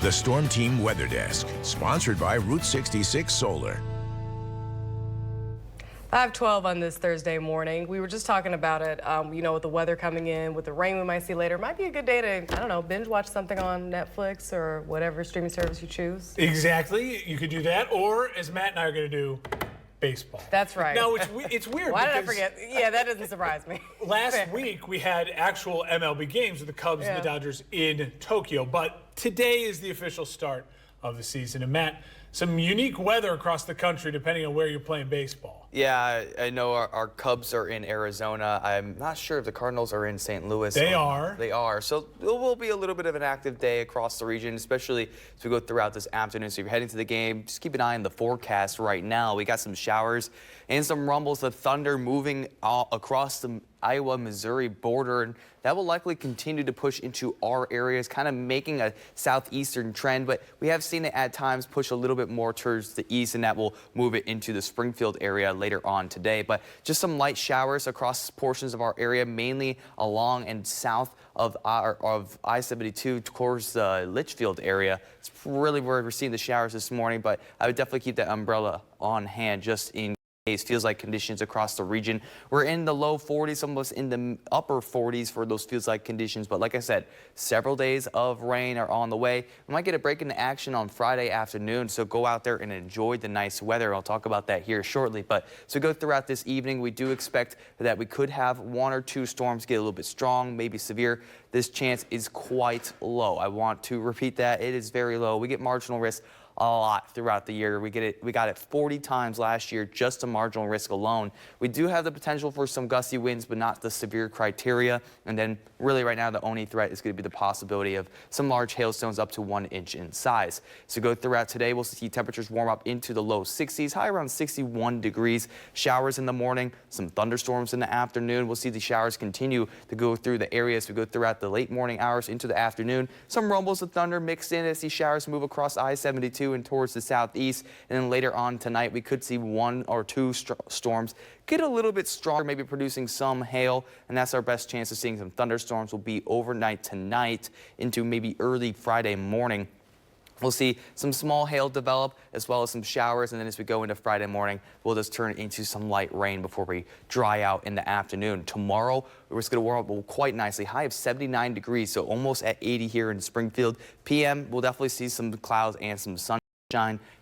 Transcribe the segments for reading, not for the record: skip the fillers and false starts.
The Storm Team Weather Desk, sponsored by Route 66 Solar. 5:12 on this Thursday morning. We were just talking about it, with the weather coming in, with the rain we might see later. It might be a good day to, I don't know, binge watch something on Netflix or whatever streaming service you choose. Exactly. You could do that, or as Matt and I are going to do, baseball. That's right. Now, it's weird. Why did I forget? Yeah, that doesn't surprise me. Last week, we had actual MLB games with the Cubs and the Dodgers in Tokyo, but today is the official start of the season. And Matt, some unique weather across the country depending on where you're playing baseball. Yeah, I know our Cubs are in Arizona. I'm not sure if the Cardinals are in St. Louis. They are. They are. So it will be a little bit of an active day across the region, especially as we go throughout this afternoon. So if you're heading to the game, just keep an eye on the forecast right now. We got some showers and some rumbles of thunder moving across the Iowa-Missouri border, and that will likely continue to push into our areas, kind of making a southeastern trend, but we have seen it at times push a little bit more towards the east, and that will move it into the Springfield area later on today. But just some light showers across portions of our area, mainly along and south of I-72 towards the Litchfield area. It's really where we're seeing the showers this morning, but I would definitely keep that umbrella on hand just in case. Feels like conditions across the region. We're in the low 40s, almost in the upper 40s for those feels like conditions. But like I said, several days of rain are on the way. We might get a break into action on Friday afternoon, so go out there and enjoy the nice weather. I'll talk about that here shortly. But so go throughout this evening, we do expect that we could have one or two storms get a little bit strong, maybe severe. This chance is quite low. I want to repeat that. It is very low. We get marginal risk a lot throughout the year. We got it 40 times last year, just a marginal risk alone. We do have the potential for some gusty winds, but not the severe criteria. And then really right now, the only threat is going to be the possibility of some large hailstones up to 1 inch in size. So go throughout today, we'll see temperatures warm up into the low 60s, high around 61 degrees. Showers in the morning, some thunderstorms in the afternoon. We'll see the showers continue to go through the areas. We go throughout the late morning hours into the afternoon. Some rumbles of thunder mixed in as these showers move across I-72 and towards the southeast. And then later on tonight, we could see one or two storms get a little bit stronger, maybe producing some hail, and that's our best chance of seeing some thunderstorms. Will be overnight tonight into maybe early Friday morning. We'll see some small hail develop as well as some showers, and then as we go into Friday morning, we'll just turn into some light rain before we dry out in the afternoon. Tomorrow, we're just going to warm up quite nicely. High of 79 degrees, so almost at 80 here in Springfield. PM, we'll definitely see some clouds and some sun.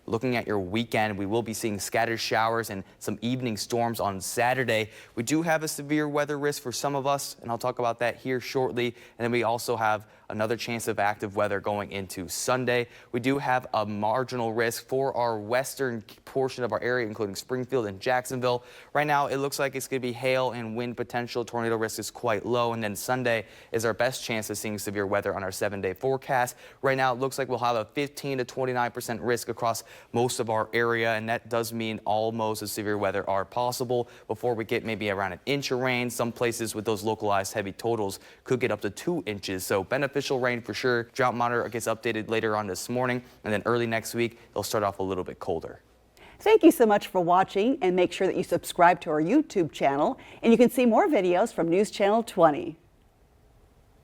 Looking at your weekend, we will be seeing scattered showers and some evening storms on Saturday. We do have a severe weather risk for some of us, and I'll talk about that here shortly. And then we also have another chance of active weather going into Sunday. We do have a marginal risk for our western portion of our area, including Springfield and Jacksonville. Right now, it looks like it's going to be hail and wind potential. Tornado risk is quite low. And then Sunday is our best chance of seeing severe weather on our 7-day forecast. Right now, it looks like we'll have a 15 to 29% risk across most of our area, and that does mean all modes of severe weather are possible before we get maybe around 1 inch of rain. Some places with those localized heavy totals could get up to 2 inches, so beneficial rain for sure. Drought monitor gets updated later on this morning, and then early next week it'll start off a little bit colder. Thank you so much for watching, and make sure that you subscribe to our YouTube channel, and you can see more videos from News Channel 20.